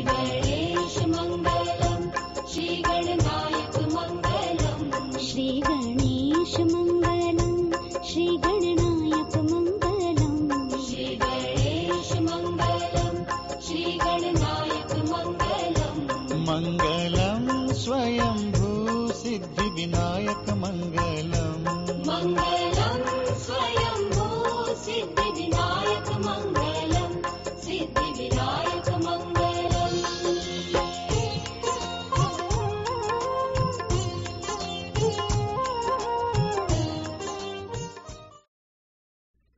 गणेश मंगलम, श्री गणनायक मंगलम, श्री गणेश मंगलम, श्री गणनायक मंगलम, श्री गणेश मंगलम, श्री गणनायक मंगलम, मंगलम स्वयंभू सिद्धि विनायक मंगलम, मंगलम स्वयंभू सिद्धि विनायक मंगलम, सिद्धि विनायक मंगलम।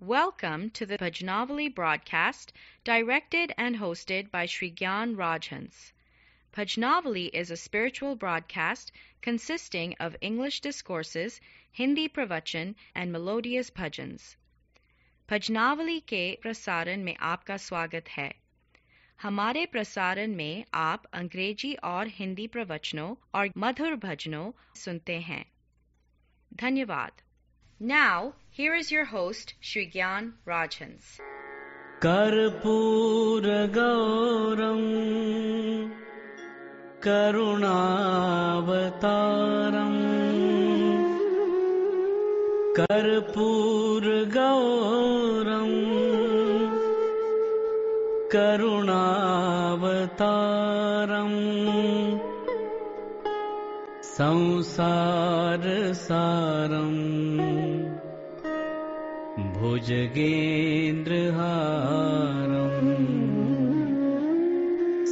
Welcome to the Bhajnavali broadcast, directed and hosted by Sri Gyan Rajhans. Bhajnavali is a spiritual broadcast consisting of English discourses, Hindi pravachan, and melodious bhajans. भजनावली के प्रसारण में आपका स्वागत है। हमारे प्रसारण में आप अंग्रेजी और हिंदी प्रवचनों और मधुर भजनों सुनते हैं। धन्यवाद। Now, here is your host, Sri Gyan Rajhans. कर्पूर गौरम करुणावतारम, कर्पूर गौरम करुणावतारम, संसार सारम भुजगेन्द्रहारम,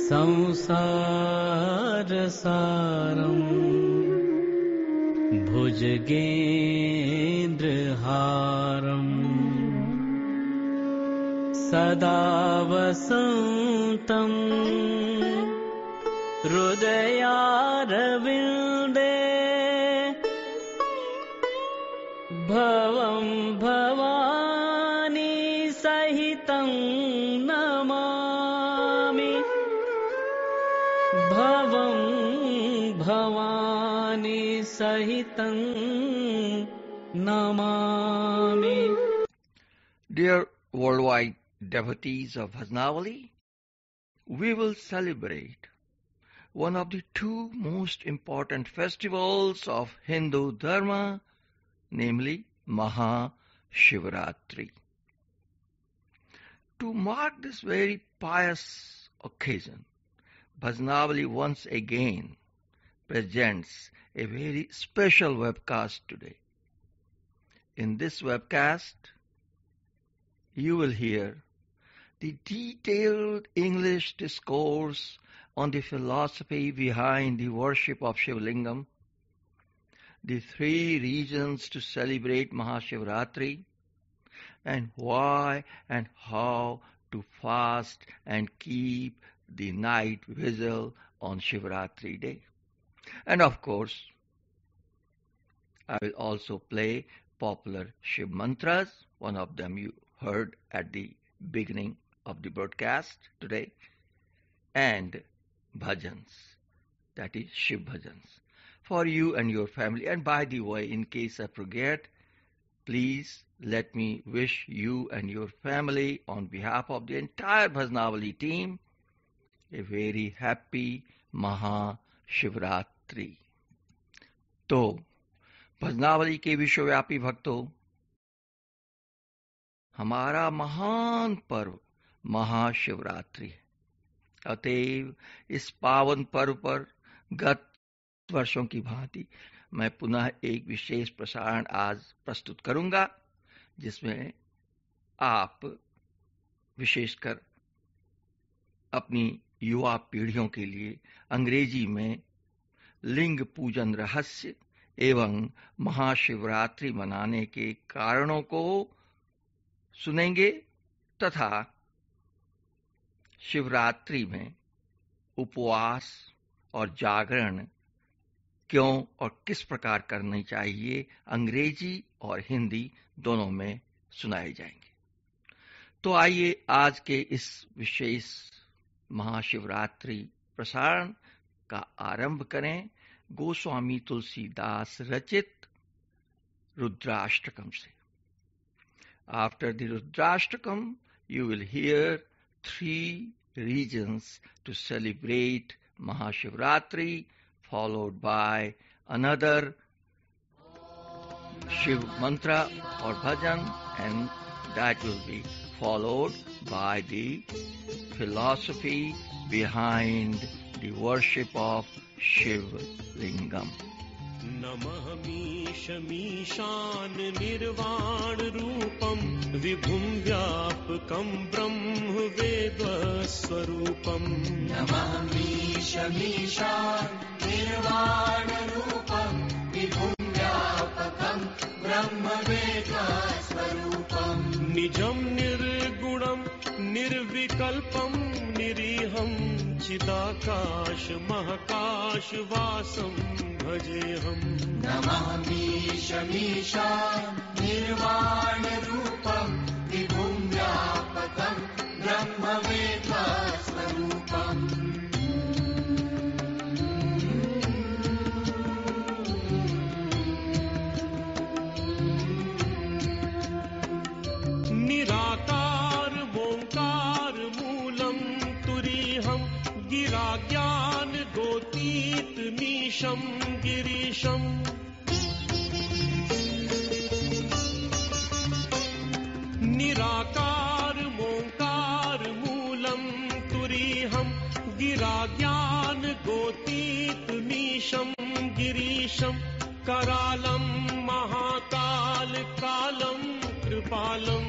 संसार सारम भुजगेन्द्रहारम, सदा वसन्तं हृदयारविन्दे, भवं भवानी सहितं नमामि, भवं भवानी सहितं Namami. Dear worldwide devotees of Bhajnavali, we will celebrate one of the two most important festivals of Hindu Dharma, namely Mahashivratri. To mark this very pious occasion, Bhajnavali once again presents a very special webcast today. In this webcast, you will hear the detailed English discourse on the philosophy behind the worship of Shivlingam, the three reasons to celebrate Mahashivratri, and why and how to fast and keep the night vigil on Shivratri day. And of course, I will also play popular Shiv mantras. One of them you heard at the beginning of the broadcast today, and bhajans, that is Shiv bhajans, for you and your family. And by the way, in case I forget, please let me wish you and your family on behalf of the entire Bhajnavali team a very happy Mahashivratri. तो भजनावली के विश्वव्यापी भक्तों, हमारा महान पर्व महाशिवरात्रि है। अतएव इस पावन पर्व पर गत वर्षों की भांति मैं पुनः एक विशेष प्रसारण आज प्रस्तुत करूंगा, जिसमें आप विशेषकर अपनी युवा पीढ़ियों के लिए अंग्रेजी में लिंग पूजन रहस्य एवं महाशिवरात्रि मनाने के कारणों को सुनेंगे तथा शिवरात्रि में उपवास और जागरण क्यों और किस प्रकार करनी चाहिए अंग्रेजी और हिंदी दोनों में सुनाए जाएंगे। तो आइए आज के इस विशेष महाशिवरात्रि प्रसारण का आरंभ करें गोस्वामी तुलसीदास रचित रुद्राष्टकम से। After the Rudrashtakam, you will hear 3 regions to celebrate Mahashivratri, followed by another Shiv mantra or bhajan, and that will be followed by the philosophy behind the worship of Shiv Lingam. नमःमीशमीशान निर्वाण रूपम विभुं व्यापकं ब्रह्म वेद्वस्वरूपम नमःमीशमीशान निर्वाण रूपम विभुं व्यापकं ब्रह्म वेद्वस्वरूपम निजं निर्गुणं निर्विकल्पं निरीहं चिदाकाश महाकाश वासं भजेऽहम् नमःमीशमीशान निर्वाण रूपम विभुं व्यापकं ब्रह्म वेद्वस्वरूपम निराकार ओंकार मूलं तुरीहं गिराज्ञान गोतीत मीशं गिरीशम् निराकार ओंकार मूलं तुरीहं गिराज्ञान गोतीत मीशं गिरीशं करालं महाकाल कालं कृपालं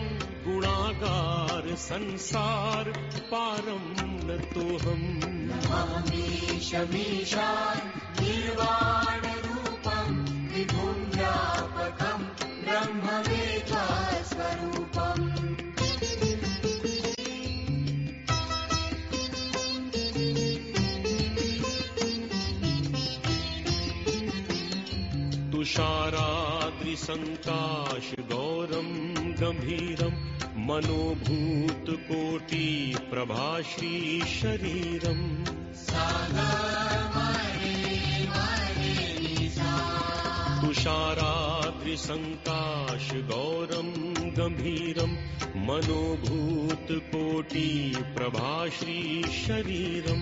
गुणागार संसार पारं नतोऽहम् नमःमीशमीशान निर्वाण रूपम विभुं व्यापकं ब्रह्म वेद्वस्वरूपम तुषाराद्रिसङ्काश गौरं गम्भीरं मनोभूतकोटि प्रभाश्री शरीरम् तुषाराद्रिसङ्काश गौरं गम्भीरं मनोभूतकोटि प्रभाश्री शरीरं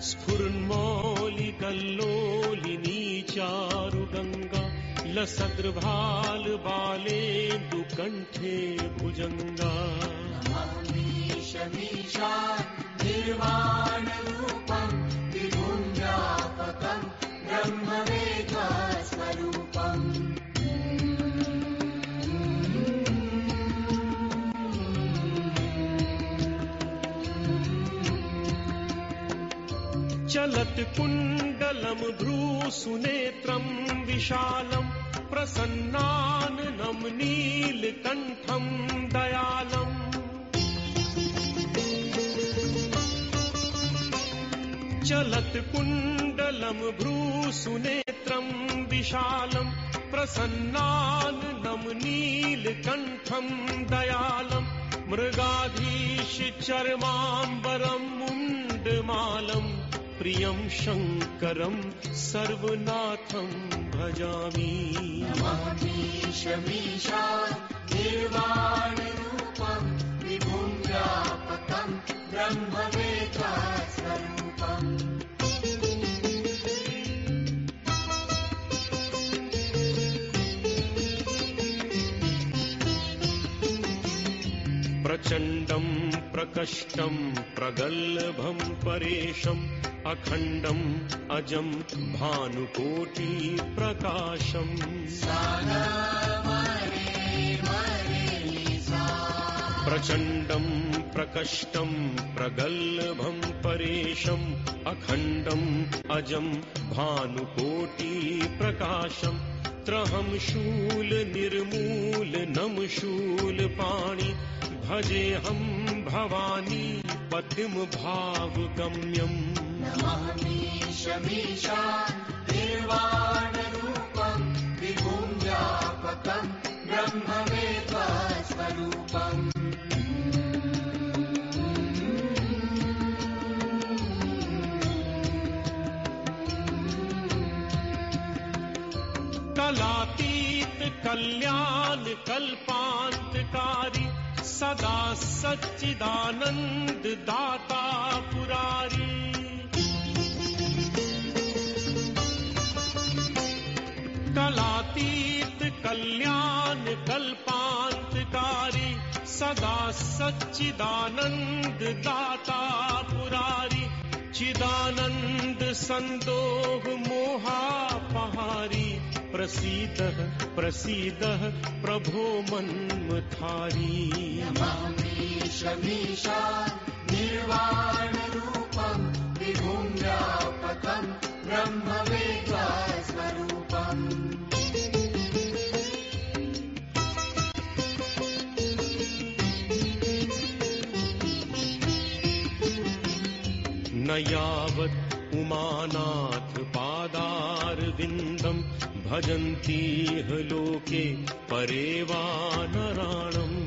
स्फुरन्मौलिकल्लोलिनी चारुगङ्गा लसद्भाल बालेन्दुकण्ठे भुजङ्गा नमःमीशमीशान निर्वाण रूपम विभुं व्यापकं ब्रह्म वेद्वस्वरूपम चलत् कुण्डलं भ्रूसुनेत्रं विशालं प्रसन्नाननं नीलकण्ठं दयालम् चलत् कुण्डलं भ्रूसुनेत्रं विशालं प्रसन्नाननं नीलकण्ठं दयालं मृगाधीश चर्माम्बरं मुण्डमालं प्रियं शङ्करं सर्वनाथं भजामि नमःमीशमीशान निर्वाण रूपम विभुं व्यापकं ब्रह्म वेद्वस्वरूपम प्रचण्डं प्रकष्टं प्रगल्भं परेशम् अखण्डम् अजं भानुकोटि प्रकाशम् प्रचण्डं प्रकष्टं प्रगल्भं परेशम् अखण्डम् अजं भानुकोटि प्रकाशम् त्रहं शूल निर्मूल नम शूल पाणि भजेऽहं भवानी पतिं भावगम्यम् नमःमीशमीशान निर्वाण रूपम विभुं व्यापकं ब्रह्म वेद्वस्वरूपम कलातीत कल्याण कल्पान्तकारी सदा सच्चिदानंद दाता कल्पांतकारी सदा सच्चिदानंद दाता पुरारी चिदानंद संदोह मोहापहारी प्रसीदः प्रसीदः प्रभो मन्मथारी नमामीशमीशा निर्वाणरूपं विभुं व्यापकं ब्रह्मवेद्यस्वरूपम् न यावत् उमानाथ पादारविन्दं भजन्तीह लोके परे वा नराणम्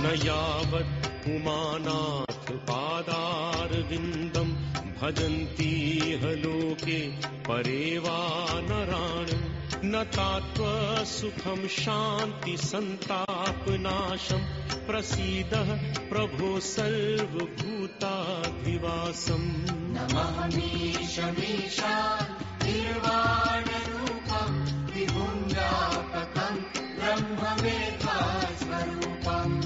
न यावत् उमानाथ पादारविन्दं भजन्तीह लोके परे वा नराणम् न तात्त्वसुखं शान्ति सन्तापनाशं प्रसीदः प्रभो सर्वभूताधिवासम् नमामीशमीशा निर्वाणरूपं विभुं व्यापकं ब्रह्मवेद्यस्वरूपम्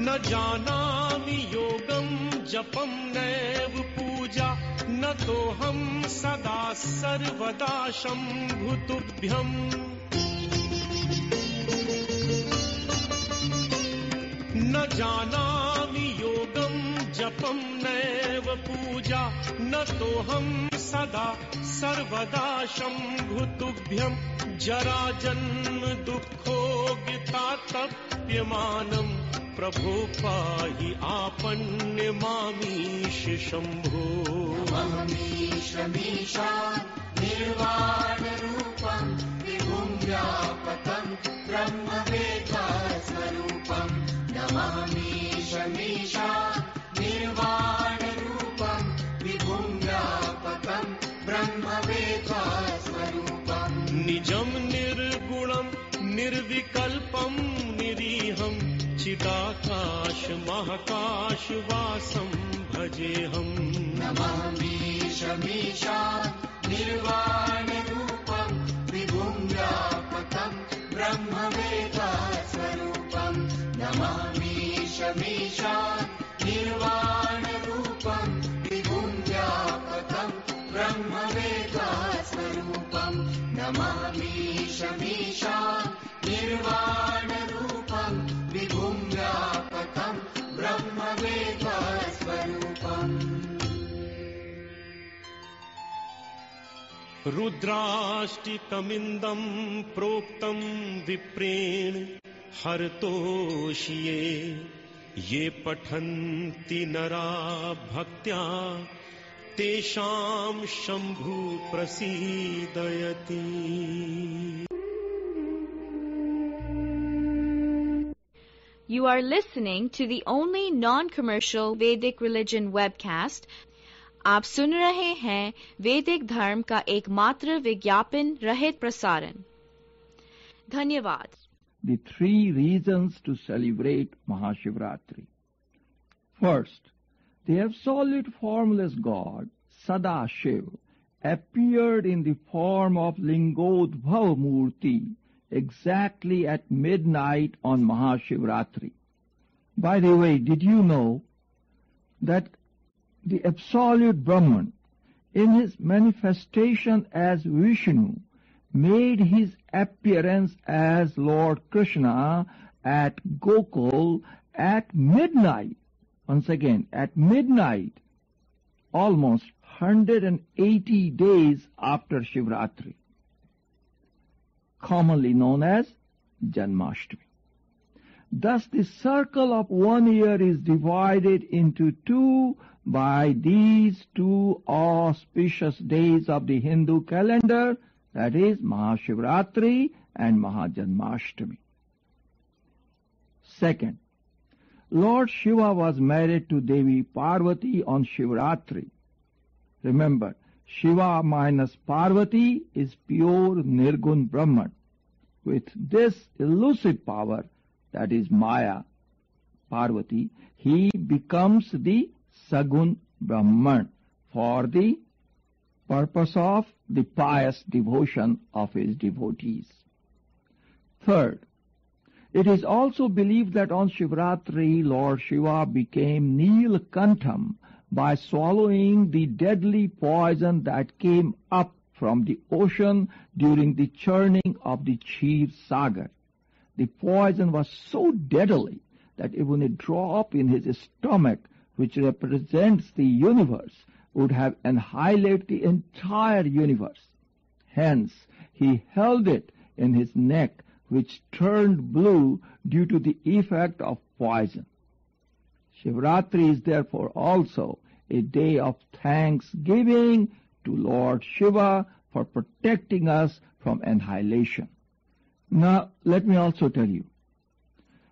न जानामि योगं जपं नैव पूजा न तोऽहं सदा सर्वदा शम्भुतुभ्यम् न जानामि योगं जपं नैव पूजा न तोऽहं सदा सर्वदा शम्भुतुभ्यम् जरा जन्म दुःखोऽगितातप्यमानम् प्रभो पाहि आपन्यमामीश शम्भो नमामीशमीशा निर्वाणरूपं विभुं व्यापकं ब्रह्मवेद्यस्वरूपम् नमामीशमीशा निर्वाणरूपं विभुं व्यापकं ब्रह्मवेद्यस्वरूपम् निजं निर्गुणं निर्विकल्पं निरीहं चिदाकाश महाकाश वासं भजेऽहम् नमामीशमीशा निर्वाणरूपं विभुं व्यापकं ब्रह्मवेद्यस्वरूपम् नमामीशमीशा निर्वाणरूपं विभुं व्यापकं ब्रह्मवेद्यस्वरूपम् नमामीशमीशा निर्वाणरूपं विभुं व्यापकं ब्रह्मवेद्यस्वरूपम् रुद्राष्टिकमिन्दं प्रोक्तं विप्रेण हरतोषिये ये पठन्ति नरा भक्त्या तेषां Shambhu प्रसीदयति। You are listening to the only non-commercial Vedic religion webcast. आप सुन रहे हैं वैदिक धर्म का एकमात्र विज्ञापन रहित प्रसारण। धन्यवाद। The three reasons to celebrate Mahashivratri. First, the absolute formless God, Sadashiv, appeared in the form of Lingodbhava Murti exactly at midnight on Mahashivratri. By the way, did you know that the absolute Brahman, in his manifestation as Vishnu, made his appearance as Lord Krishna at Gokul at midnight? Once again, at midnight, almost 180 days after Shivratri, commonly known as Janmashtami. Thus, the circle of 1 year is divided into two by these two auspicious days of the Hindu calendar, that is Mahashivratri and Mahajanmashtami. Second, Lord Shiva was married to Devi Parvati on Shivratri. Remember, Shiva minus Parvati is pure Nirgun Brahman. With this elusive power, that is Maya, Parvati, he becomes the Sagun Brahman for the purpose of the pious devotion of his devotees. Third, it is also believed that on Shivratri, Lord Shiva became Neelakantham by swallowing the deadly poison that came up from the ocean during the churning of the Kshir Sagar. The poison was so deadly that even a drop in his stomach, which represents the universe, would have annihilated the entire universe. Hence, he held it in his neck, which turned blue due to the effect of poison. Shivratri is therefore also a day of thanksgiving to Lord Shiva for protecting us from annihilation. Now, let me also tell you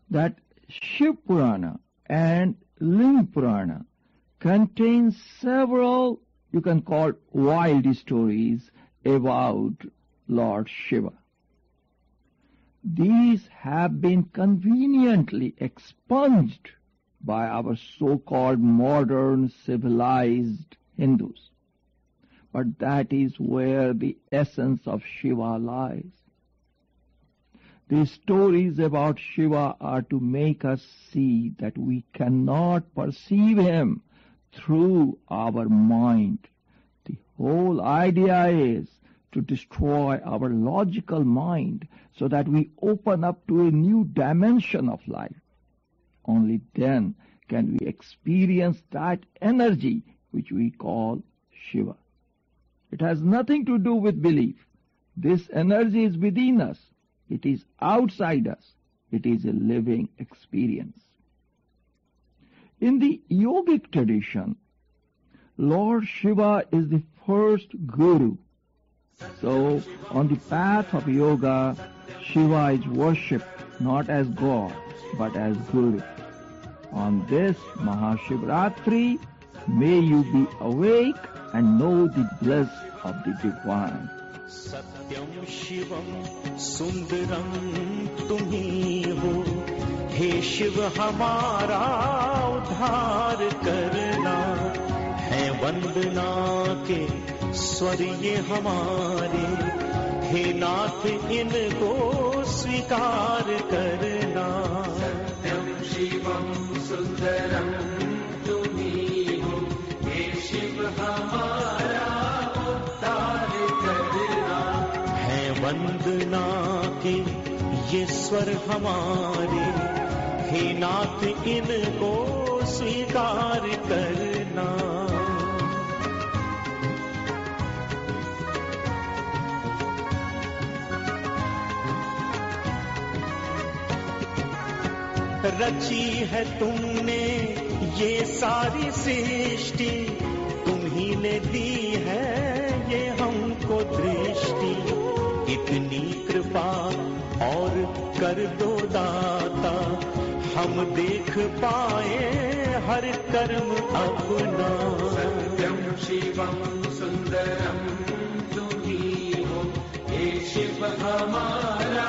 that Shiv Purana and Ling Purana contain several, you can call, wild stories about Lord Shiva. These have been conveniently expunged by our so-called modern civilized Hindus. But that is where the essence of Shiva lies. These stories about Shiva are to make us see that we cannot perceive him through our mind. The whole idea is to destroy our logical mind so that we open up to a new dimension of life. Only then can we experience that energy which we call Shiva. It has nothing to do with belief. This energy is within us. It is outside us. It is a living experience. In the yogic tradition, Lord Shiva is the first guru. So, on the path of yoga, Shiva is worshipped not as God, but as Guru. On this Mahashivratri, may you be awake and know the bliss of the divine. सत्यम शिवम सुंदरम तुम्ही हो, हे शिव हमारा उद्धार करना, है वंदना के स्वर ये हमारे, हे नाथ इनको स्वीकार करना। सत्यम शिवम सुंदरम तुम्ही हो, हे शिव हमारा उद्धार करना, है वंदना के ये स्वर हमारे, हे नाथ इनको स्वीकार करना। रची है तुमने ये सारी सृष्टि, तुम्ही ने दी है ये हमको दृष्टि, इतनी कृपा और कर दो दाता, हम देख पाए हर कर्म अपना। सत्यम शिवम सुंदरम तुम्ही हो, हे शिव हमारा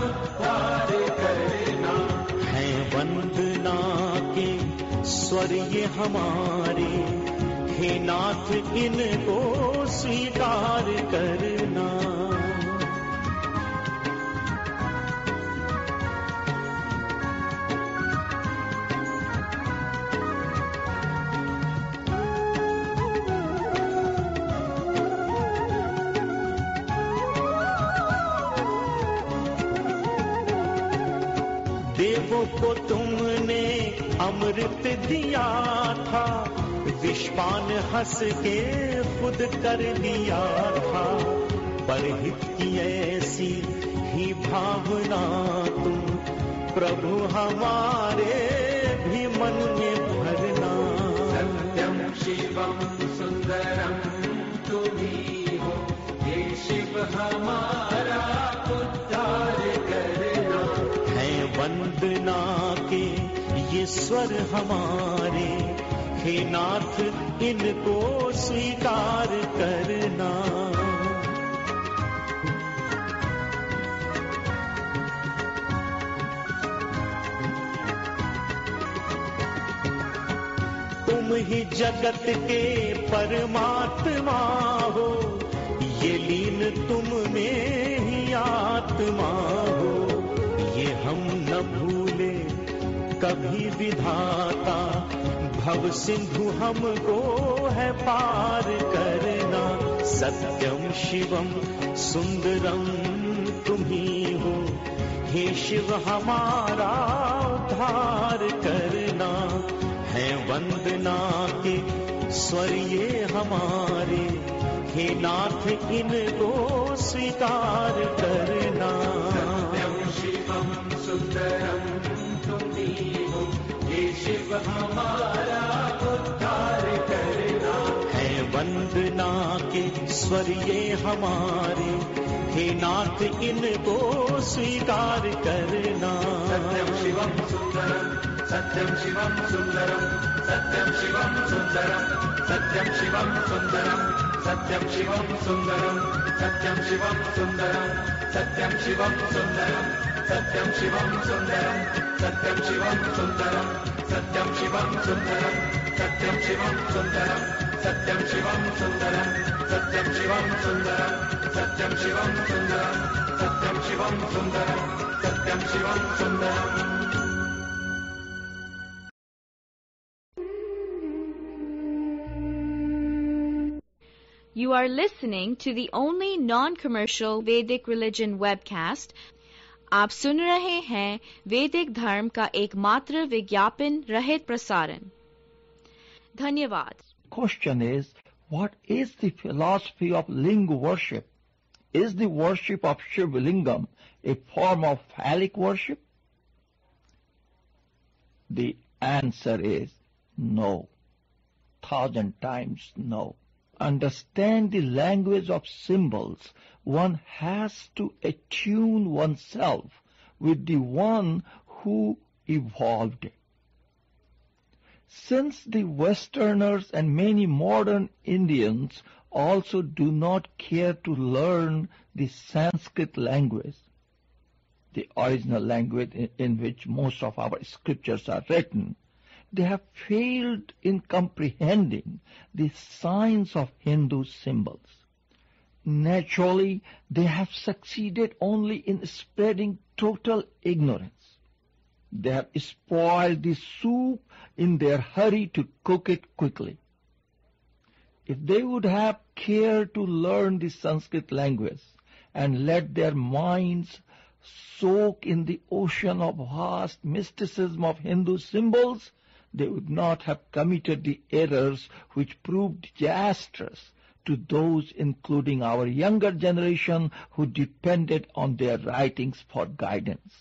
उद्धार करना, है वंदना के स्वर ये हमारे, हे नाथ इनको स्वीकार करना। देवों को तुमने अमृत दिया था, विश्वान हंस के खुद कर दिया था, परहित की ऐसी ही भावना तुम प्रभु हमारे भी मन में भरना। सत्यम शिवम सुंदरम तुम्ही हो, हे शिव हमारा उद्धार करना, है वंदना के ये स्वर हमारे, हे नाथ इनको स्वीकार करना। ही जगत के परमात्मा हो, ये लीन तुम में ही आत्मा हो। ये हम न भूले कभी विधाता, भव सिंधु हमको है पार करना। सत्यम शिवम सुंदरम तुम ही हो, हे शिव हमारा उद्धार करना। है वंदना के स्वर ये हमारे, हे नाथ इनको स्वीकार करना। सत्यम शिवम सुंदरम तुम ही हो, हे शिव हमारा उद्धार करना। है वंदना के स्वर ये हमारे, हे नाथ इनको स्वीकार करना। सत्यम शिवम सुंदरम, सत्यम शिवम सुंदरम, सत्यम शिवम सुंदरम, सत्यम शिवम सुंदरम, सत्यम शिवम सुंदरम, सत्यम शिवम सुंदरम, सत्यम शिवम सुंदरम, सत्यम शिवम सुंदरम, सत्यम शिवम सुंदरम, सत्यम शिवम सुंदरम, सत्यम शिवम सुंदरम, सत्यम शिवम सुंदरम, सत्यम शिवम सुंदरम, सत्यम शिवम सुंदरम, सत्यम शिवम सुंदरम, सत्यम Shivam Sundaram. You are listening to the only non-commercial Vedic religion webcast. आप सुन रहे हैं वैदिक धर्म का एकमात्र विज्ञापन रहित प्रसारण। धन्यवाद। Question is, what is the philosophy of linga worship? Is the worship of Shiva Lingam a form of phallic worship? The answer is no. 1,000 times no. Understand the language of symbols. One has to attune oneself with the one who evolved it. Since the Westerners and many modern Indians also do not care to learn the Sanskrit language, the original language in which most of our scriptures are written, they have failed in comprehending the signs of Hindu symbols. Naturally, they have succeeded only in spreading total ignorance. They have spoiled the soup in their hurry to cook it quickly. If they would have cared to learn the Sanskrit language and let their minds soak in the ocean of vast mysticism of Hindu symbols, they would not have committed the errors which proved disastrous to those, including our younger generation, who depended on their writings for guidance.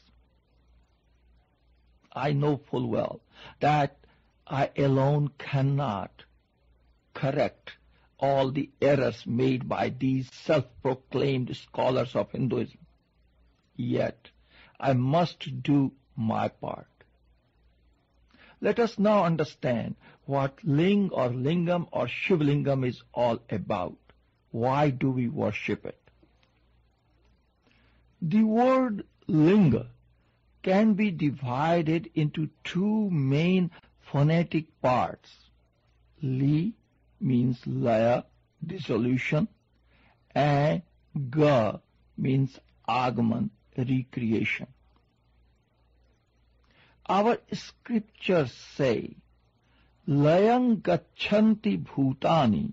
I know full well that I alone cannot correct all the errors made by these self-proclaimed scholars of Hinduism. Yet, I must do my part. Let us now understand what Ling or Lingam or Shivlingam is all about. Why do we worship it? The word Linga can be divided into two main phonetic parts. Li means laya, dissolution, and Ga means agaman, recreation. Our scriptures say, Layang gachanti bhutani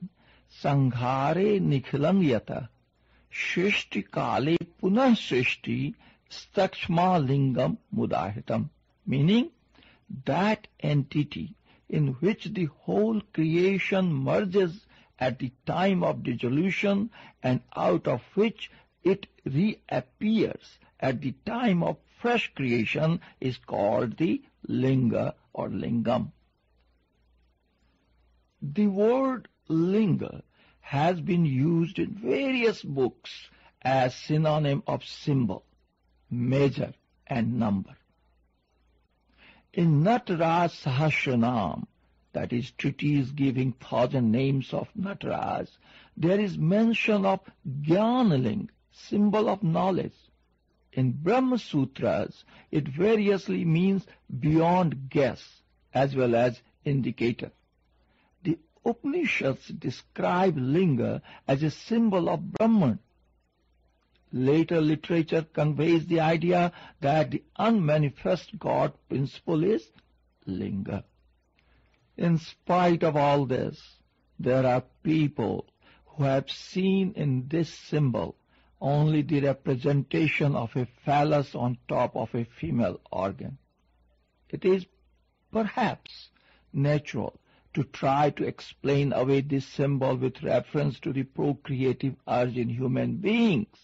sanghare nikhilang yata shrishti kale punah shrishti stakshma lingam mudahitam, meaning that entity in which the whole creation merges at the time of dissolution and out of which it reappears at the time of fresh creation is called the Linga or Lingam. The word Linga has been used in various books as synonym of symbol, measure and number. In Nataraj Sahasranam, that is treatise giving 1,000 names of Nataraj, there is mention of Jnanaling, symbol of knowledge. In Brahma Sutras, it variously means beyond guess as well as indicator. Upanishads describe linga as a symbol of Brahman. Later literature conveys the idea that the unmanifest God principle is linga. In spite of all this, there are people who have seen in this symbol only the representation of a phallus on top of a female organ. It is perhaps natural to try to explain away this symbol with reference to the procreative urge in human beings,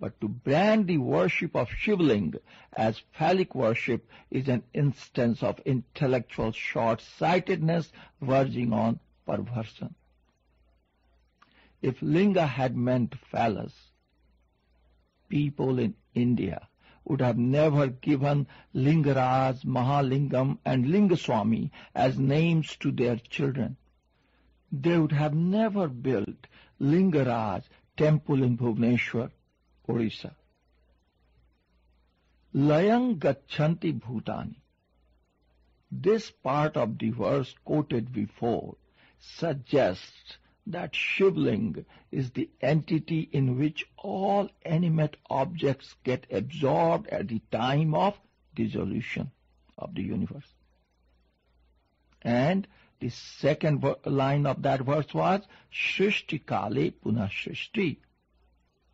but to brand the worship of Shivling as phallic worship is an instance of intellectual short-sightedness verging on perversion. If linga had meant phallus, people in India would have never given Lingaraj, Mahalingam and Lingaswamy as names to their children. They would have never built Lingaraj temple in Bhubaneswar, Orissa. Layang Gachanti Bhutani. This part of the verse quoted before suggests that Shivling is the entity in which all animate objects get absorbed at the time of dissolution of the universe. And the second line of that verse was Shrishti Kale Punah Shrishti,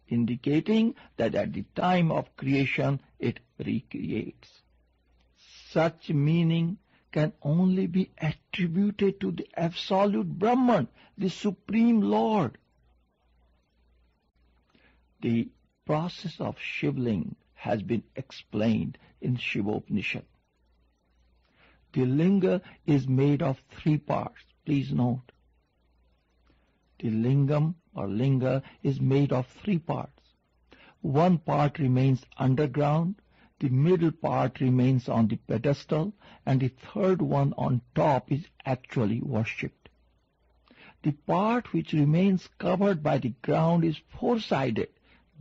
indicating that at the time of creation it recreates. Such meaning can only be attributed to the absolute Brahman, the Supreme Lord. The process of Shivling has been explained in Shivopanishad. The linga is made of 3 parts. Please note. The lingam or linga is made of 3 parts. 1 part remains underground, the middle part remains on the pedestal, and the 3rd one on top is actually worshipped. The part which remains covered by the ground is 4-sided.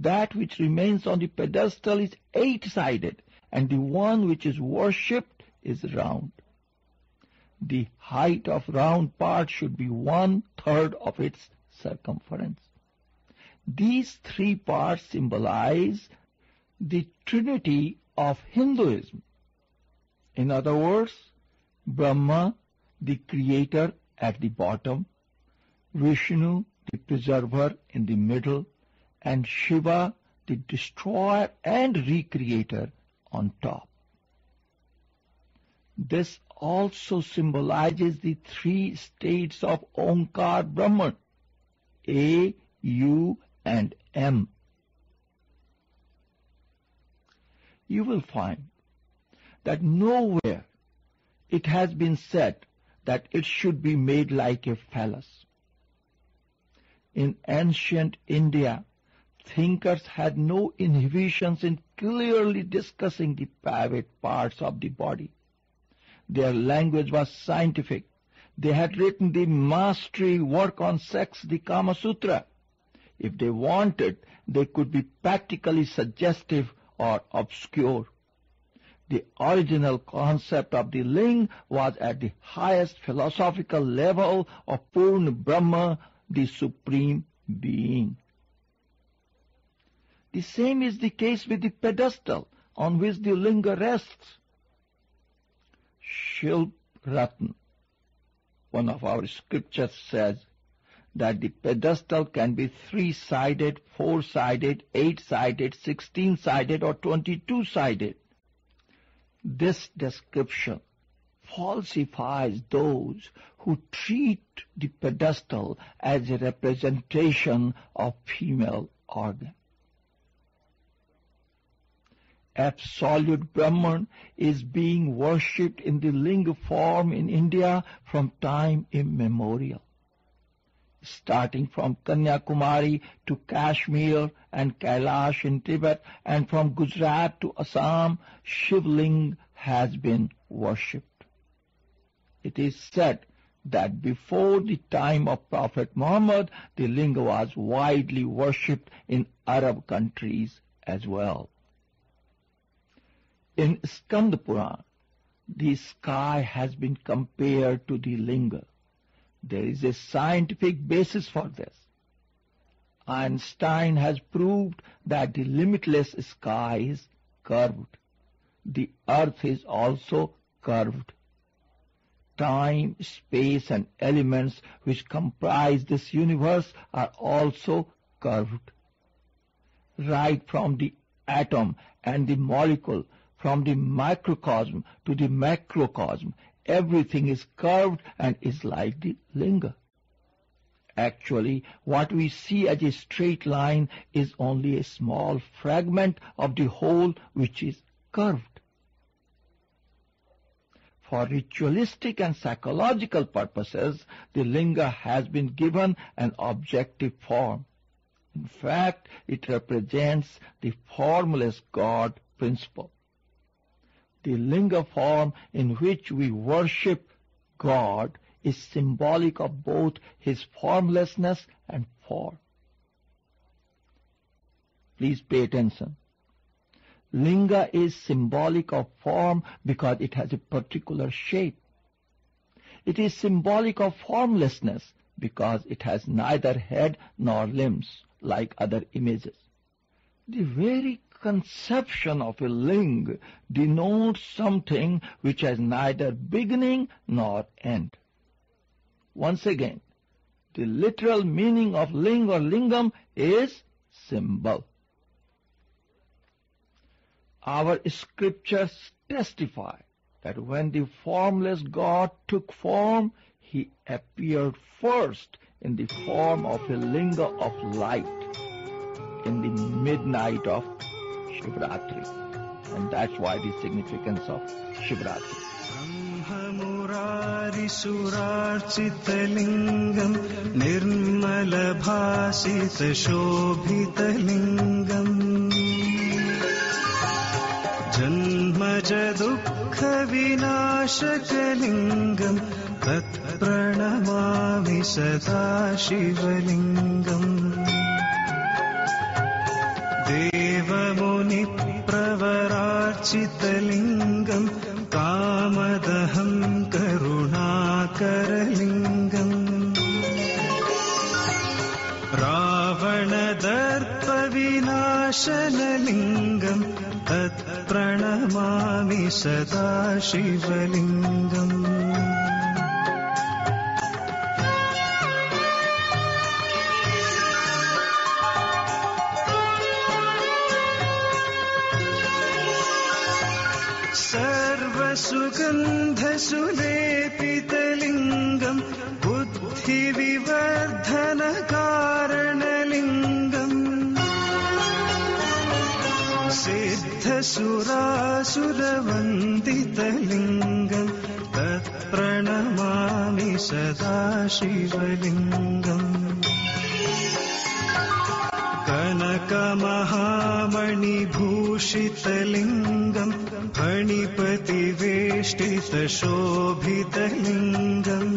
That which remains on the pedestal is 8-sided, and the one which is worshipped is round. The height of round part should be 1/3 of its circumference. These 3 parts symbolize the Trinity of Hinduism. In other words, Brahma, the creator, at the bottom, Vishnu, the preserver, in the middle, and Shiva, the destroyer and recreator, on top. This also symbolizes the 3 states of Omkar Brahman, A, U, and M. You will find that nowhere it has been said that it should be made like a phallus. In ancient India, thinkers had no inhibitions in clearly discussing the private parts of the body. Their language was scientific. They had written the mastery work on sex, the Kama Sutra. If they wanted, they could be practically suggestive or obscure. The original concept of the ling was at the highest philosophical level of Purna Brahma, the Supreme Being. The same is the case with the pedestal on which the linga rests. Shilp Ratna, one of our scriptures, says that the pedestal can be 3-sided, 4-sided, 8-sided, 16-sided, or 22-sided. This description falsifies those who treat the pedestal as a representation of female organ. Absolute Brahman is being worshipped in the linga form in India from time immemorial. Starting from Kanyakumari to Kashmir and Kailash in Tibet, and from Gujarat to Assam, Shivling has been worshipped. It is said that before the time of Prophet Muhammad, the linga was widely worshipped in Arab countries as well. In Skanda Puran, the sky has been compared to the linga. There is a scientific basis for this. Einstein has proved that the limitless sky is curved. The earth is also curved. Time, space, and elements which comprise this universe are also curved. Right from the atom and the molecule, from the microcosm to the macrocosm, everything is curved and is like the linga. Actually, what we see as a straight line is only a small fragment of the whole which is curved. For ritualistic and psychological purposes, the linga has been given an objective form. In fact, it represents the formless God principle. The linga form in which we worship God is symbolic of both his formlessness and form. Please pay attention. Linga is symbolic of form because it has a particular shape. It is symbolic of formlessness because it has neither head nor limbs like other images. The very conception of a linga denotes something which has neither beginning nor end. Once again, the literal meaning of ling or lingam is symbol. Our scriptures testify that when the formless God took form, he appeared first in the form of a linga of light in the midnight of Shivratri. And that's why the significance of Shivratri. Brahmamurarisularchitalingam nirmalabhasitashobhitalingam janmajadukhavinashakalingam tatpranamami sada shivalingam devamuni pravararchitalingam कामदहं करुणाकरलिङ्गम् रावणदर्पविनाशनलिङ्गम् तत्प्रणमामि सदा शिवलिङ्गम् सर्वसुगन्धसुलेपितलिङ्गम् बुद्धिविवर्धनकारणलिङ्गम् सिद्धसुरासुरवन्दितलिङ्गम् तत्प्रणमामि सदा शिवलिङ्गम् कनकमहामणिभूषितलिङ्गम् फणिपतिवेष्टितशोभितलिङ्गम्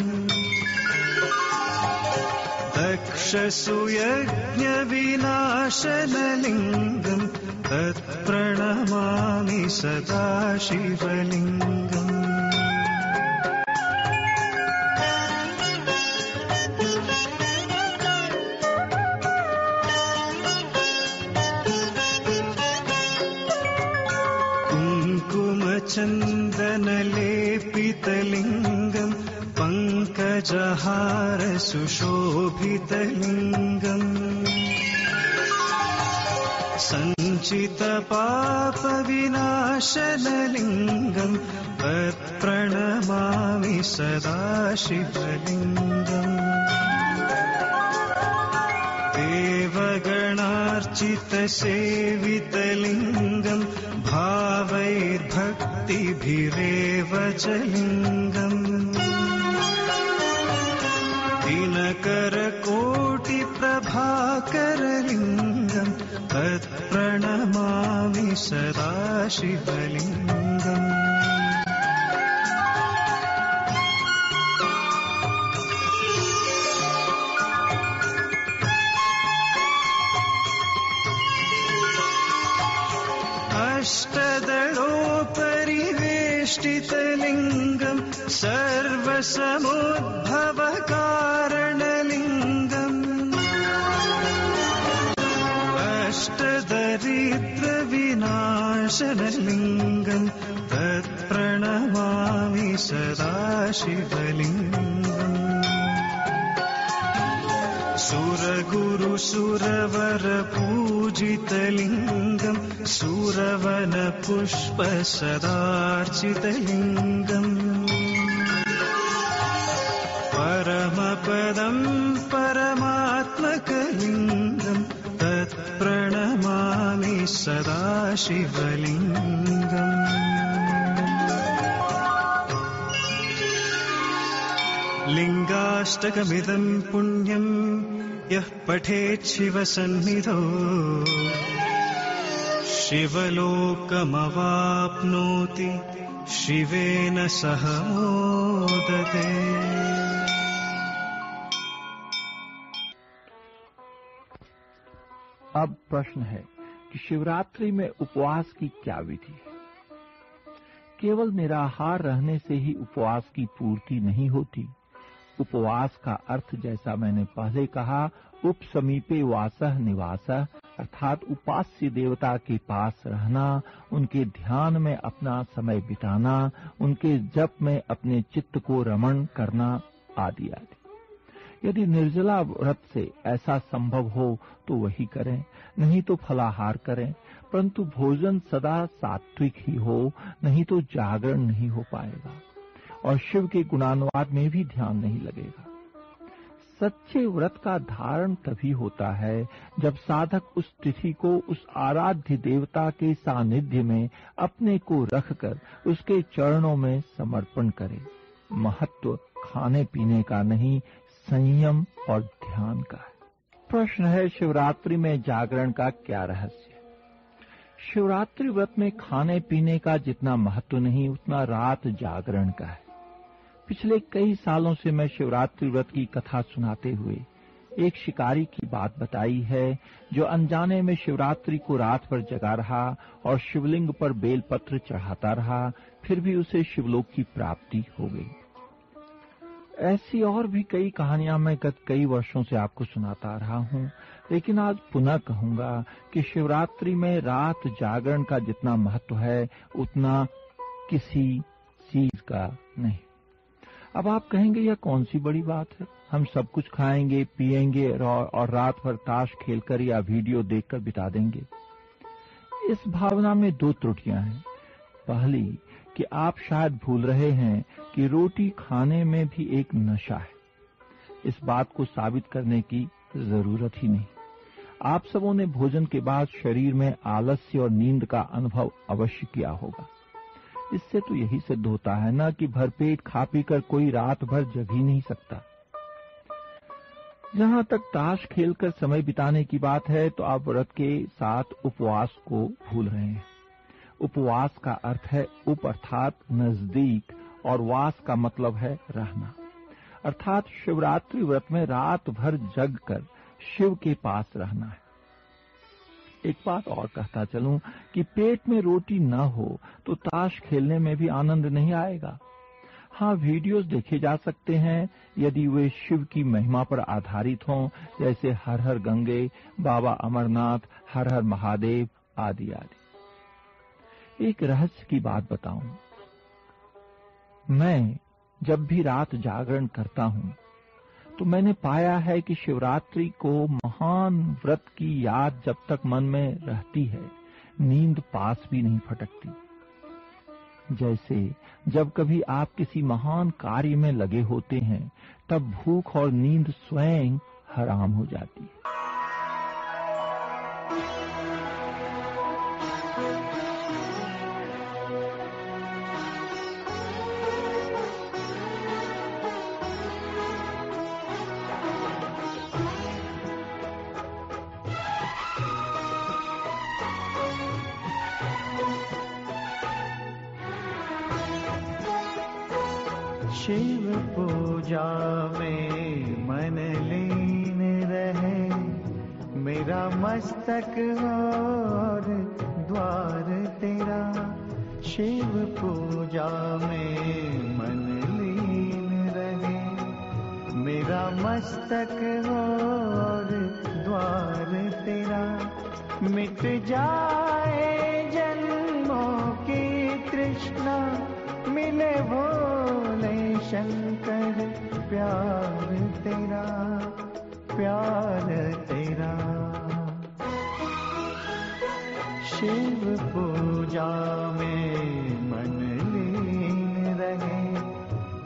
दक्षसुयज्ञविनाशनलिङ्गम् तत्प्रणमामि सदा शिवलिङ्गम् चन्दनलेपितलिङ्गम् पङ्कजहारसुशोभितलिङ्गम् सञ्चितपापविनाशनलिङ्गम् तत्प्रणमामि सदा शिवलिङ्गम् देवगणार्चितसेवितलिङ्गम् भावैर्भक्तिभिरेव च लिङ्गम् दिनकरकोटिप्रभाकरलिङ्गम् तत्प्रणमामि सदा शिवलिङ्गम् अष्टदलोपरिवेष्टितलिङ्गम् सर्वसमुद्भव कारणलिङ्गम् अष्टदरिद्रविनाशनलिङ्गम् तत्प्रणमामि सदा शिवलिङ्गम् सुरगुरुसुरवरपूजितलिङ्गम् सुरवनपुष्पसदार्चितलिङ्गम् परमपदं परमात्मकलिङ्गम् तत्प्रणमामि सदा शिवलिङ्गम् लिङ्गाष्टकमिदं पुण्यं यः पठेत् शिवसन्निधौ शिवलोकमवाप्नोति शिवेन सह मोदते। अब प्रश्न है कि शिवरात्रि में उपवास की क्या विधि है? केवल निराहार रहने से ही उपवास की पूर्ति नहीं होती। उपवास का अर्थ, जैसा मैंने पहले कहा, उपसमीपे वासः निवासः, अर्थात उपास्य देवता के पास रहना, उनके ध्यान में अपना समय बिताना, उनके जप में अपने चित्त को रमण करना आदि आदि। यदि निर्जला व्रत से ऐसा संभव हो तो वही करें, नहीं तो फलाहार करें, परंतु भोजन सदा सात्विक ही हो, नहीं तो जागरण नहीं हो पाएगा और शिव के गुणानुवाद में भी ध्यान नहीं लगेगा। सच्चे व्रत का धारण तभी होता है जब साधक उस तिथि को उस आराध्य देवता के सानिध्य में अपने को रखकर उसके चरणों में समर्पण करे। महत्व खाने पीने का नहीं, संयम और ध्यान का है। प्रश्न है, शिवरात्रि में जागरण का क्या रहस्य? शिवरात्रि व्रत में खाने पीने का जितना महत्व नहीं, उतना रात जागरण का है। पिछले कई सालों से मैं शिवरात्रि व्रत की कथा सुनाते हुए एक शिकारी की बात बताई है, जो अनजाने में शिवरात्रि को रात भर जगा रहा और शिवलिंग पर बेलपत्र चढ़ाता रहा, फिर भी उसे शिवलोक की प्राप्ति हो गई। ऐसी और भी कई कहानियां मैं गत कई वर्षों से आपको सुनाता रहा हूं, लेकिन आज पुनः कहूंगा कि शिवरात्रि में रात जागरण का जितना महत्व है, उतना किसी चीज का नहीं। अब आप कहेंगे, यह कौन सी बड़ी बात है? हम सब कुछ खाएंगे, पिएंगे और रात भर ताश खेलकर या वीडियो देखकर बिता देंगे। इस भावना में दो त्रुटियां हैं। पहली कि आप शायद भूल रहे हैं कि रोटी खाने में भी एक नशा है। इस बात को साबित करने की जरूरत ही नहीं। आप सबों ने भोजन के बाद शरीर में आलस्य और नींद का अनुभव अवश्य किया होगा। इससे तो यही सिद्ध होता है ना कि भरपेट खा पीकर कोई रात भर जग ही नहीं सकता। जहां तक ताश खेलकर समय बिताने की बात है, तो आप व्रत के साथ उपवास को भूल रहे हैं। उपवास का अर्थ है उप अर्थात नजदीक, और वास का मतलब है रहना। अर्थात शिवरात्रि व्रत में रात भर जग कर शिव के पास रहना है। एक बात और कहता चलूं कि पेट में रोटी न हो तो ताश खेलने में भी आनंद नहीं आएगा। हाँ, वीडियोस देखे जा सकते हैं यदि वे शिव की महिमा पर आधारित हों, जैसे हर हर गंगे, बाबा अमरनाथ, हर हर महादेव आदि आदि। एक रहस्य की बात बताऊं, मैं जब भी रात जागरण करता हूं तो मैंने पाया है कि शिवरात्रि को महान व्रत की याद जब तक मन में रहती है, नींद पास भी नहीं फटकती। जैसे जब कभी आप किसी महान कार्य में लगे होते हैं, तब भूख और नींद स्वयं हराम हो जाती है। शिव पूजा में मन लीन रहे, मेरा मस्तक और द्वार तेरा। शिव पूजा में मन लीन रहे, मेरा मस्तक और द्वार तेरा। मिट जाए जन्मों की तृष्णा, मिले भोले शंकर प्यार तेरा, प्यार तेरा। शिव पूजा में मन लीन रहे,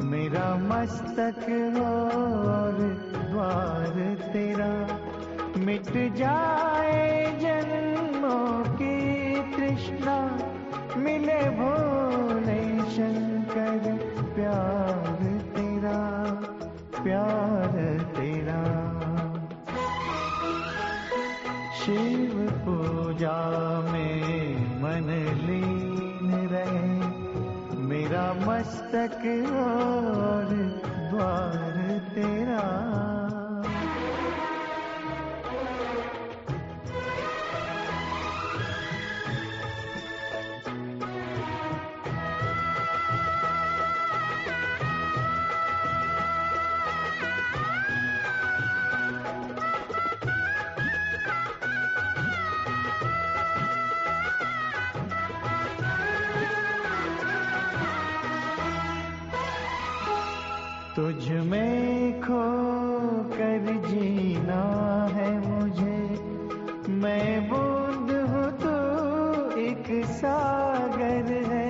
मेरा मस्तक और द्वार तेरा। मिट जाए जन्मों की तृष्णा, मिले भोले शंकर प्यार तेरा, प्यार तेरा। शिव पूजा में मन लीन रहे, मेरा मस्तक और द्वार तेरा। तुझ में खो कर जीना है मुझे, मैं बूंद हूँ तू एक सागर है।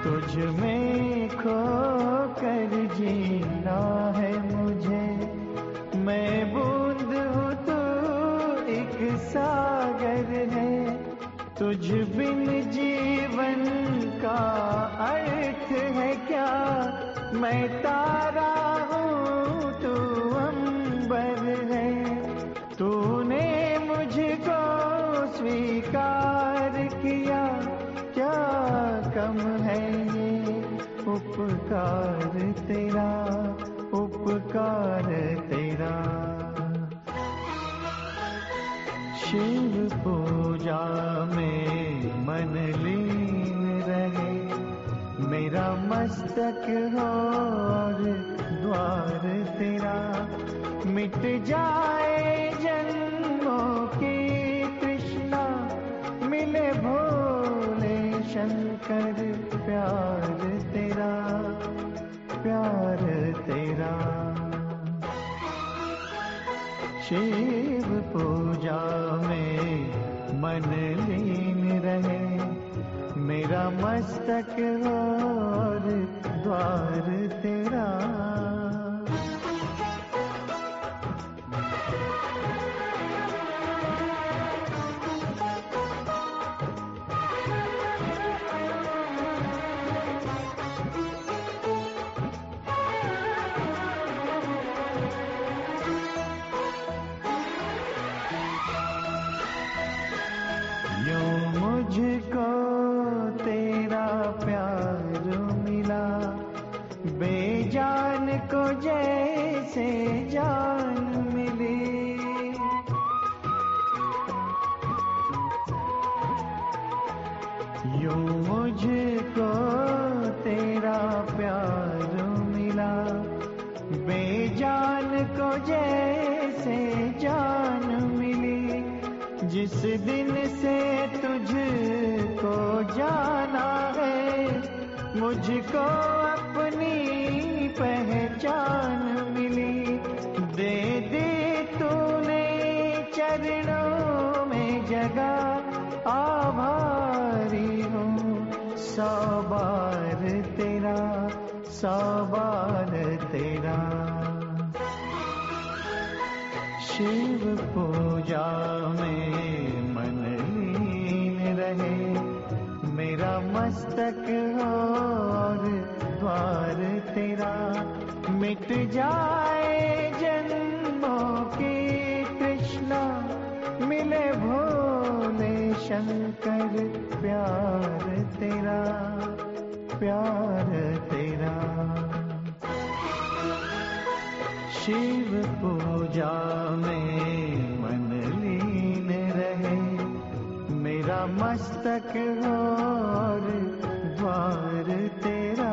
तुझ में खो कर जीना है मुझे, मैं बूंद हूँ तू एक सागर है। तुझ बिन जीवन का अर्थ है क्या, मैं तारा हूँ तू अंबर है। तूने मुझको स्वीकार किया, क्या कम है ये उपकार तेरा, उपकार तेरा। शिव पूजा में मन लीन रहे, मेरा मस्तक और द्वार तेरा। मिट जाए जन्मों की तृष्णा, मिले भोले शंकर प्यार तेरा, प्यार तेरा। शिव पूजा में मन लीन रहे, मेरा मस्तक और द्वार तेरा। मुझको तेरा प्यार मिला, बेजान को जैसे जान मिली। यूं मुझको तेरा प्यार मिला, बेजान को जैसे जान मिली। जिस दिन से तुझको जाना है, मुझको अपनी पहचान मिली। दे दी तूने चरणों में जगह, आभारी हूँ सौ बार तेरा, सौ बार तेरा। शिव पूजा में मन लीन रहे, मेरा मस्तक और द्वार तेरा। मिट जाए जन्मों की तृष्णा, मिले भोले शंकर प्यार तेरा, प्यार तेरा। शिव पूजा में मन लीन रहे, मेरा मस्तक और द्वार तेरा.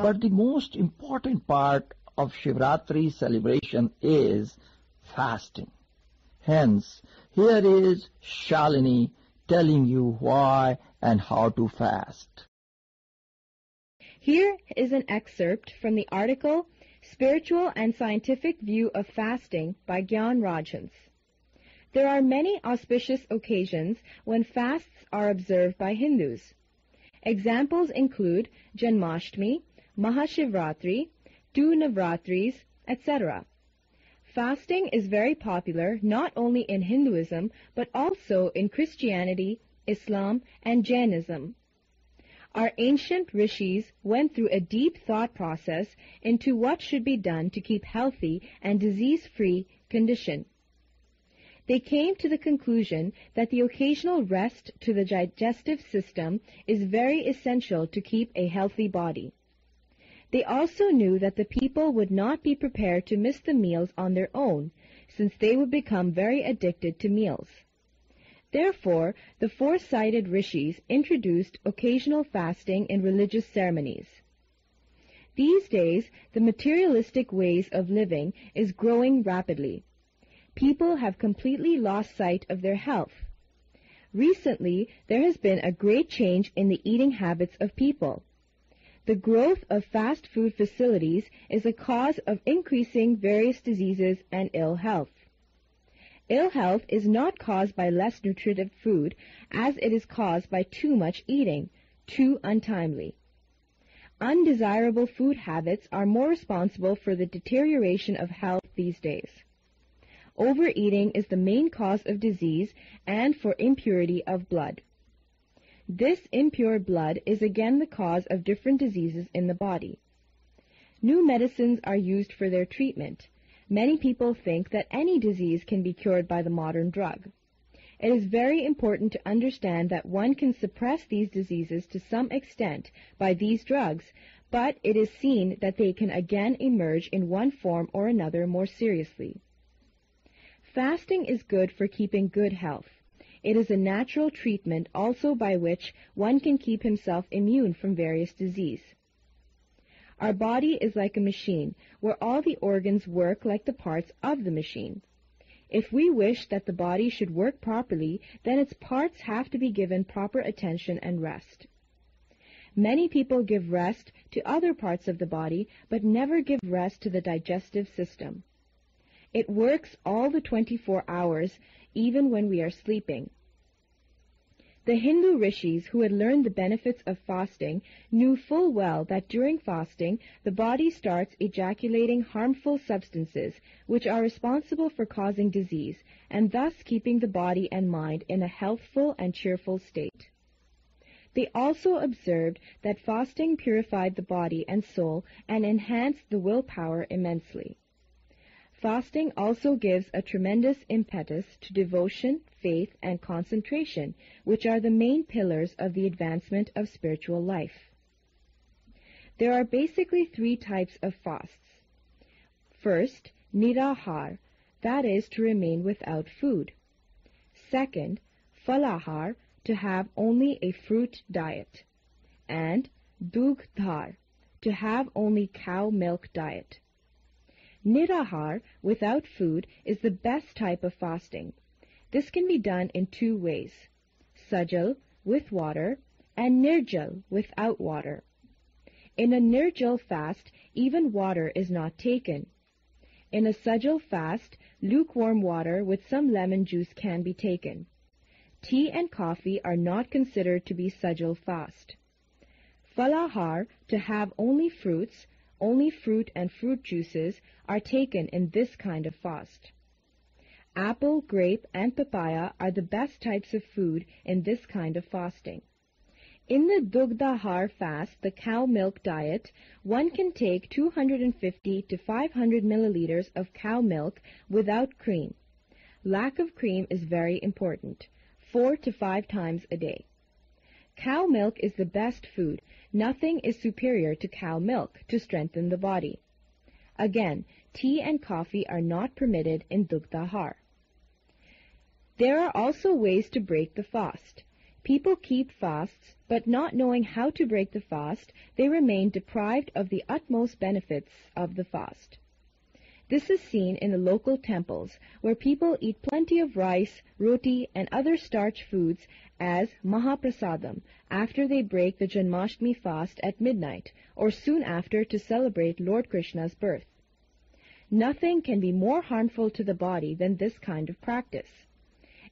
But the most important part of Shivratri celebration is fasting. Hence, here is Shalini telling you why and how to fast. Here is an excerpt from the article Spiritual and Scientific View of Fasting by Gyan Rajhans. There are many auspicious occasions when fasts are observed by Hindus. Examples include Janmashtami, Mahashivratri, 2 Navratris, etc. Fasting is very popular not only in Hinduism but also in Christianity, Islam, and Jainism. Our ancient rishis went through a deep thought process into what should be done to keep healthy and disease-free condition. They came to the conclusion that the occasional rest to the digestive system is very essential to keep a healthy body. They also knew that the people would not be prepared to miss the meals on their own, since they would become very addicted to meals. Therefore, the foresighted rishis introduced occasional fasting in religious ceremonies. These days, the materialistic ways of living is growing rapidly. People have completely lost sight of their health. Recently, there has been a great change in the eating habits of people. The growth of fast food facilities is a cause of increasing various diseases and ill health. Ill health is not caused by less nutritive food, as it is caused by too much eating, too untimely. Undesirable food habits are more responsible for the deterioration of health these days. Overeating is the main cause of disease and for impurity of blood. This impure blood is again the cause of different diseases in the body. New medicines are used for their treatment. Many people think that any disease can be cured by the modern drug. It is very important to understand that one can suppress these diseases to some extent by these drugs, but it is seen that they can again emerge in one form or another more seriously. Fasting is good for keeping good health. It is a natural treatment also by which one can keep himself immune from various disease. Our body is like a machine, where all the organs work like the parts of the machine. If we wish that the body should work properly, then its parts have to be given proper attention and rest. Many people give rest to other parts of the body, but never give rest to the digestive system. It works all the 24 hours, even when we are sleeping. The Hindu rishis who had learned the benefits of fasting knew full well that during fasting the body starts ejaculating harmful substances which are responsible for causing disease and thus keeping the body and mind in a healthful and cheerful state. They also observed that fasting purified the body and soul and enhanced the willpower immensely. Fasting also gives a tremendous impetus to devotion, faith, and concentration, which are the main pillars of the advancement of spiritual life. There are basically 3 types of fasts. First, nirahar, that is to remain without food. Second, falahar, to have only a fruit diet. And dugdhar, to have only cow milk diet. Nirahar, without food, is the best type of fasting. This can be done in 2 ways, sajal, with water, and nirjal, without water. In a nirjal fast, even water is not taken. In a sajal fast, lukewarm water with some lemon juice can be taken. Tea and coffee are not considered to be sajal fast. Falahar, to have only fruits, only fruit and fruit juices are taken in this kind of fast. Apple, grape, and papaya are the best types of food in this kind of fasting. In the Dugdahar fast, the cow milk diet, one can take 250 to 500 milliliters of cow milk without cream. Lack of cream is very important, 4 to 5 times a day. Cow milk is the best food. Nothing is superior to cow milk to strengthen the body. Again, tea and coffee are not permitted in Dugdahar. There are also ways to break the fast. People keep fasts, but not knowing how to break the fast, they remain deprived of the utmost benefits of the fast. This is seen in the local temples, where people eat plenty of rice, roti, and other starch foods as Mahaprasadam after they break the Janmashtami fast at midnight, or soon after to celebrate Lord Krishna's birth. Nothing can be more harmful to the body than this kind of practice.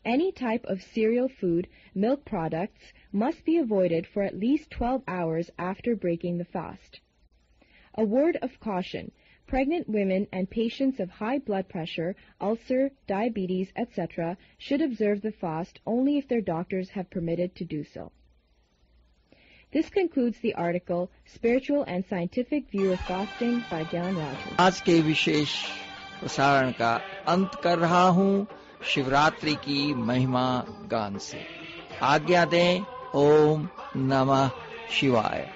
Any type of cereal food, milk products, must be avoided for at least 12 hours after breaking the fast. A word of caution. Pregnant women and patients of high blood pressure, ulcer, diabetes, etc. should observe the fast only if their doctors have permitted to do so. This concludes the article, Spiritual and Scientific View of Fasting by Gyan Rajan. आज के विशेष प्रसारण का अंत कर रहा हूँ शिवरात्रि की महिमा गान से। आज्ञा दें। ओम नमः शिवाय।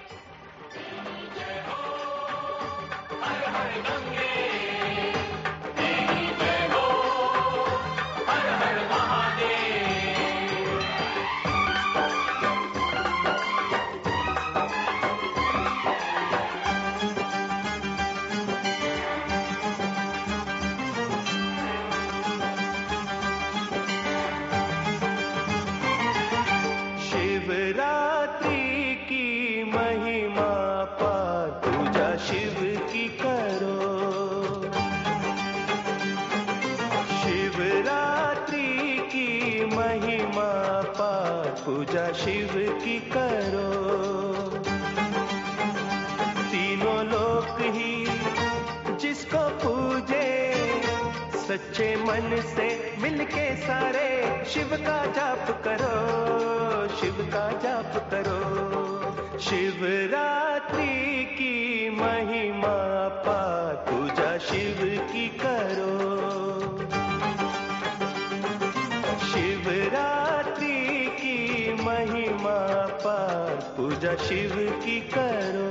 पूजा शिव की करो, तीनों लोक ही जिसको पूजे, सच्चे मन से मिलके सारे शिव का जाप करो, शिव का जाप करो। शिवरात्रि की महिमा पार पूजा शिव की करो, शिवरात्रि की महिमा पार पूजा शिव की करो।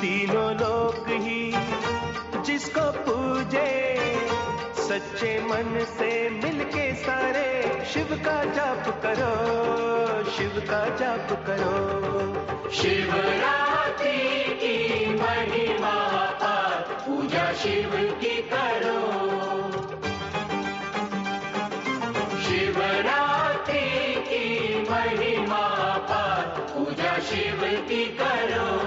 तीनों लोक ही जिसको पूजे, सच्चे मन से मिलके सारे शिव का जाप करो, शिव का जाप करो। शिवरात्रि की महिमा पार पूजा शिव की करो, शिवरात्रि की महिमा पार पूजा शिव की करो।